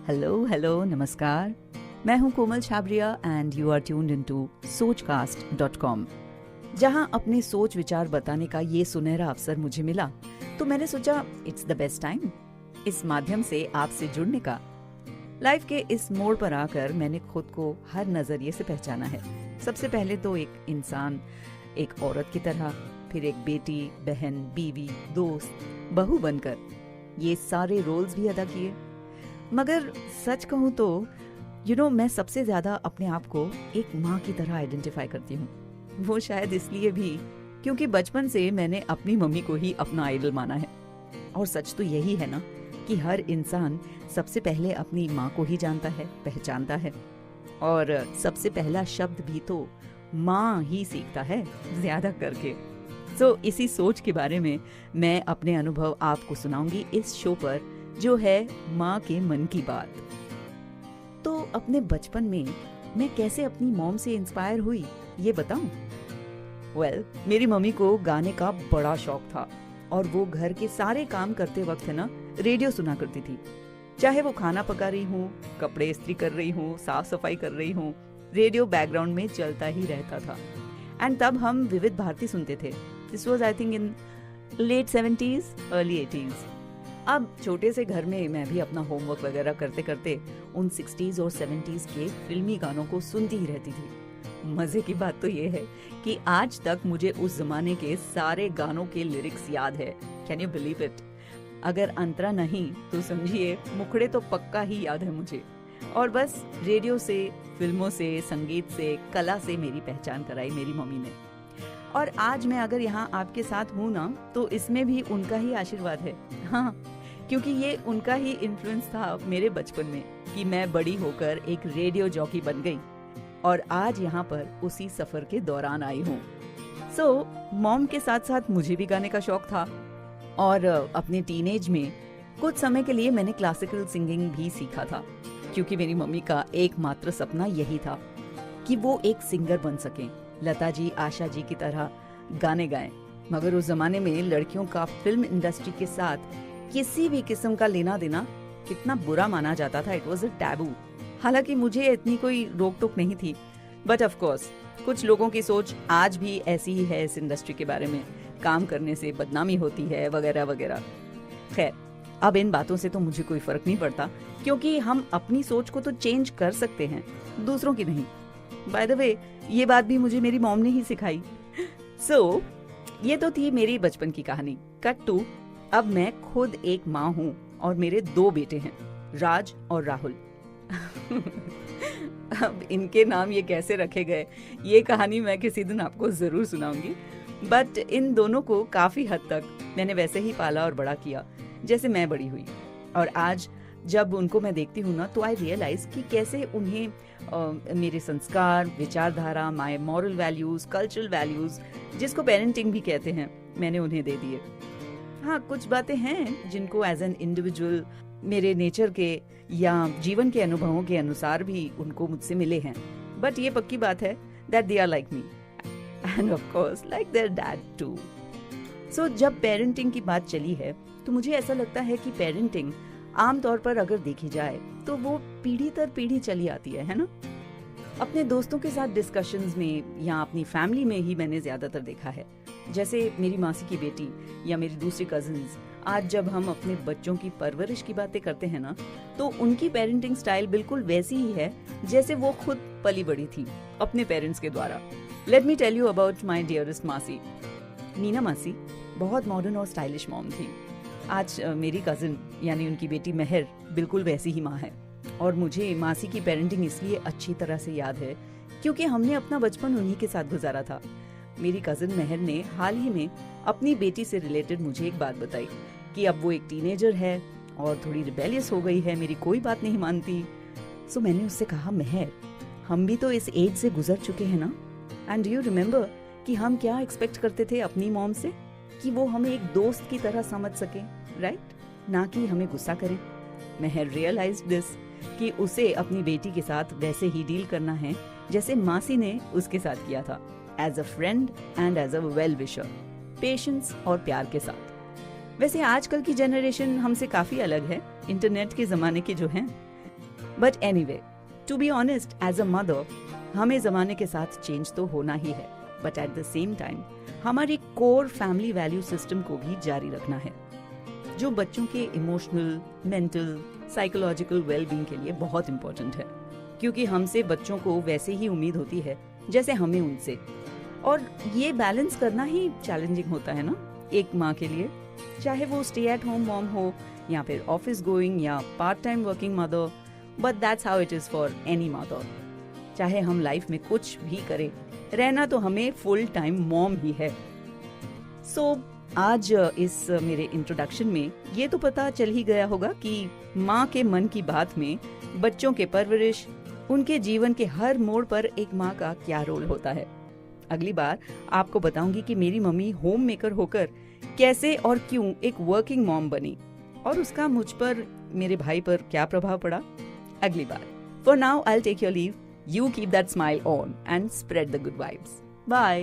Hello, नमस्कार। मैं हूं Komal Chhabria and you are tuned into sochcast.com, जहां अपने सोच विचार बताने का ये सुनहरा अवसर मुझे मिला, तो मैंने सोचा इट्स द बेस्ट टाइम इस माध्यम से आपसे जुड़ने का। लाइफ के इस मोड़ पर आकर मैंने खुद को हर नजरिए से पहचाना है। सबसे पहले तो एक इंसान, एक औरत की तरह, फिर एक बेटी, बहन, बीवी, दोस्त, बहू बनकर ये सारे रोल्स भी अदा किए। मगर सच कहूँ तो मैं सबसे ज्यादा अपने आप को एक माँ की तरह आइडेंटिफाई करती हूँ। वो शायद इसलिए भी क्योंकि बचपन से मैंने अपनी मम्मी को ही अपना आइडल माना है। और सच तो यही है ना कि हर इंसान सबसे पहले अपनी माँ को ही जानता है, पहचानता है, और सबसे पहला शब्द भी तो माँ ही सीखता है ज्यादा करके। इसी सोच के बारे में मैं अपने अनुभव आपको सुनाऊंगी इस शो पर, जो है माँ के मन की बात। तो अपने बचपन में मैं कैसे अपनी मॉम से इंस्पायर हुई ये बताऊं? मेरी मम्मी को गाने का बड़ा शौक था और वो घर के सारे काम करते वक्त है ना रेडियो सुना करती थी। चाहे वो खाना पका रही हूँ, कपड़े इस्त्री कर रही हूँ, साफ सफाई कर रही हूँ, रेडियो बैकग्राउंड में चलता ही रहता था। एंड तब हम विविध भारती सुनते थे। This was I think in late 70s, early 80s। अब छोटे से घर में मैं भी अपना होमवर्क वगैरह करते करते उन 60s और 70s के फिल्मी गानों को सुनती ही रहती थी। मजे की बात तो ये है कि आज तक मुझे उस जमाने के सारे गानों के लिरिक्स याद है। Can you believe it? अगर अंतरा नहीं तो समझिए मुखड़े तो पक्का ही याद है मुझे। और बस रेडियो से, फिल्मों से, संगीत से, कला से मेरी पहचान कराई मेरी मम्मी ने। और आज मैं अगर यहाँ आपके साथ हूँ ना, तो इसमें भी उनका ही आशीर्वाद है। हाँ, क्योंकि ये उनका ही इन्फ्लुएंस था मेरे बचपन में कि मैं बड़ी होकर एक रेडियो जॉकी बन गई और आज यहाँ पर उसी सफर के दौरान आई हूँ। मॉम के साथ साथ मुझे भी गाने का शौक था और अपने टीनेज में कुछ समय के लिए मैंने क्लासिकल सिंगिंग भी सीखा था, क्योंकि मेरी मम्मी का एकमात्र सपना यही था कि वो एक सिंगर बन सकें, लता जी, आशा जी की तरह गाने गाएं। मगर उस जमाने में लड़कियों का फिल्म इंडस्ट्री के साथ किसी भी किस्म का लेना देना कितना बुरा माना जाता था। It was a taboo. हालांकि मुझे इतनी कोई रोक टोक नहीं थी, बट ऑफ कोर्स कुछ लोगों की सोच आज भी ऐसी ही है इस इंडस्ट्री के बारे में। काम करने से बदनामी होती है वगैरह वगैरह। खैर, अब इन बातों से तो मुझे कोई फर्क नहीं पड़ता, क्योंकि हम अपनी सोच को तो चेंज कर सकते हैं, दूसरों की नहीं। बाय द वे, ये बात भी मुझे मेरी मॉम ने ही सिखाई। ये तो थी मेरी बचपन की कहानी। कट टू, अब मैं खुद एक माँ हूँ और मेरे 2 बेटे हैं, राज और राहुल। अब इनके नाम ये कैसे रखे गए, ये कहानी मैं किसी दिन आपको जरूर सुनाऊंगी। बट इन दोनों को काफी हद तक मैंने वैसे ही पाला और बड़ा किया जैसे मैं बड़ी हुई। और आज जब उनको मैं देखती हूँ ना, तो आई रियलाइज कि कैसे उन्हें मेरे संस्कार, विचारधारा, my moral values, cultural values, जिसको पेरेंटिंग भी कहते हैं, मैंने उन्हें दे दिए। हाँ, कुछ बातें हैं जिनको एज एन इंडिविजुअल मेरे नेचर के या जीवन के अनुभवों के अनुसार भी उनको मुझसे मिले हैं। बट ये पक्की बात है that they are like me and of course like their dad too. जब पेरेंटिंग की बात चली है, तो मुझे ऐसा लगता है कि पेरेंटिंग आमतौर पर अगर देखी जाए तो वो पीढ़ी दर पीढ़ी चली आती है ना। अपने दोस्तों के साथ डिस्कशंस में या अपनी फैमिली में ही मैंने ज्यादातर देखा है। जैसे मेरी मासी की बेटी या मेरी दूसरी कजिन्स, आज जब हम अपने बच्चों की परवरिश की बातें करते हैं ना, तो उनकी पेरेंटिंग स्टाइल बिल्कुल वैसी ही है जैसे वो खुद पली बड़ी थी अपने पेरेंट्स के द्वारा। Let me tell you about my dearest मासी। मीना मासी बहुत मॉडर्न और स्टाइलिश मॉम थी। आज मेरी कजिन यानी उनकी बेटी मेहर बिल्कुल वैसी ही माँ है। और मुझे मासी की पेरेंटिंग इसलिए अच्छी तरह से याद है क्योंकि हमने अपना बचपन उन्हीं के साथ गुजारा था। मेरी कजिन मेहर ने हाल ही में अपनी बेटी से रिलेटेड मुझे एक बात बताई कि अब वो एक टीनेजर है और थोड़ी रिबेलियस हो गई है, मेरी कोई बात नहीं मानती। मैंने उससे कहा, मेहर, हम भी तो इस एज से गुजर चुके हैं ना। एंड डू यू रिमेम्बर कि हम क्या एक्सपेक्ट करते थे अपनी मॉम से, कि वो हमें एक दोस्त की तरह समझ सके, राइट? ना कि हमें गुस्सा करे। मेहर रियलाइज्ड दिस कि उसे अपनी बेटी के साथ वैसे ही डील करना है जैसे मासी ने उसके साथ किया था, as a friend and as a well wisher, patience और प्यार के साथ। वैसे आजकल की जनरेशन हमसे काफी अलग है, इंटरनेट के जमाने की जो है। But anyway, to be honest, as a mother हमें जमाने के साथ चेंज तो होना ही है, but at the same time हमारी कोर फैमिली वैल्यू सिस्टम को भी जारी रखना है, जो बच्चों के इमोशनल, मेंटल, साइकोलॉजिकल वेलबींग के लिए बहुत इंपॉर्टेंट है, क्योंकि हमसे बच्चों को वैसे ही उम्मीद होती है जैसे हमें उनसे। और ये बैलेंस करना ही चैलेंजिंग होता है ना एक माँ के लिए, चाहे वो स्टे एट होम मॉम हो या फिर ऑफिस गोइंग या part time working mother, but that's how it is for any mother. चाहे हम लाइफ में कुछ भी करें, रहना तो हमें फुल टाइम मॉम ही है। सो आज इस मेरे इंट्रोडक्शन में ये तो पता चल ही गया होगा कि माँ के मन की बात में बच्चों के परवरिश, उनके जीवन के हर मोड़ पर एक माँ का क्या रोल होता है। अगली बार आपको बताऊंगी कि मेरी मम्मी होम मेकर होकर कैसे और क्यों एक वर्किंग मॉम बनी और उसका मुझ पर, मेरे भाई पर क्या प्रभाव पड़ा। अगली बार। For now I will take your leave. You keep that smile on and spread the good vibes. Bye.